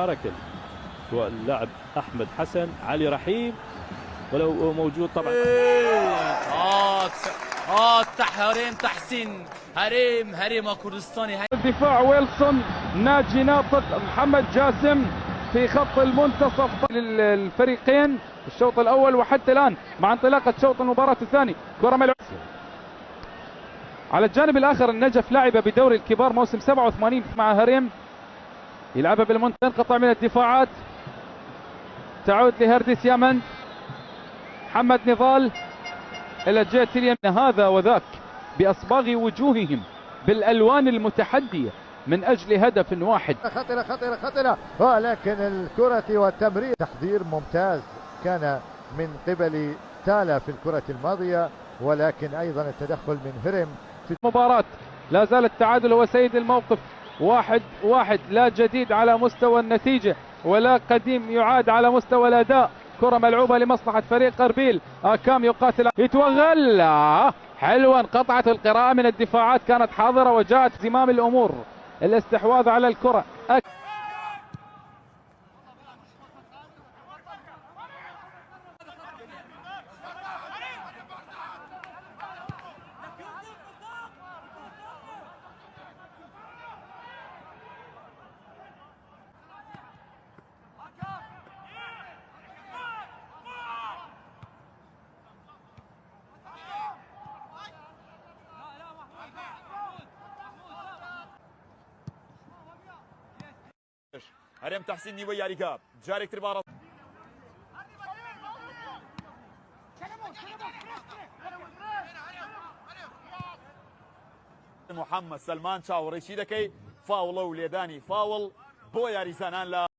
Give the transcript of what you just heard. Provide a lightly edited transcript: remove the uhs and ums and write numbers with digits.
حركة سواء اللاعب أحمد حسن علي رحيم ولو موجود طبعا. هريم تحسين هريم كردستاني. الدفاع ويلسون ناجي ناطق محمد جاسم في خط المنتصف للفريقين الشوط الاول وحتى الان مع انطلاقه شوط المباراه الثاني. كره ملعوبه على الجانب الاخر. النجف لعب بدوري الكبار موسم 87 مع هريم، يلعبها بالمنطقه، تنقطع من الدفاعات، تعود لهرديس يامن، محمد نضال الى جهه اليمين، هذا وذاك باصباغ وجوههم بالالوان المتحديه من اجل هدف واحد. خطره خطره خطره، ولكن الكره والتمرير تحضير ممتاز كان من قبل تالا في الكره الماضيه، ولكن ايضا التدخل من هرم في المباراه. لا زال التعادل هو سيد الموقف، 1-1، لا جديد على مستوى النتيجه ولا قديم يعاد على مستوى الاداء. كرة ملعوبة لمصلحة فريق أربيل، أكام يقاتل، يتوغل، حلوا، انقطعت القراءة من الدفاعات، كانت حاضرة وجاءت زمام الأمور، الاستحواذ على الكرة. هرم تحسين نيوي ياريكا جارك تربارة محمد سلمان شاو رشيدكي فاول وليداني فاول بو ياري سنان لا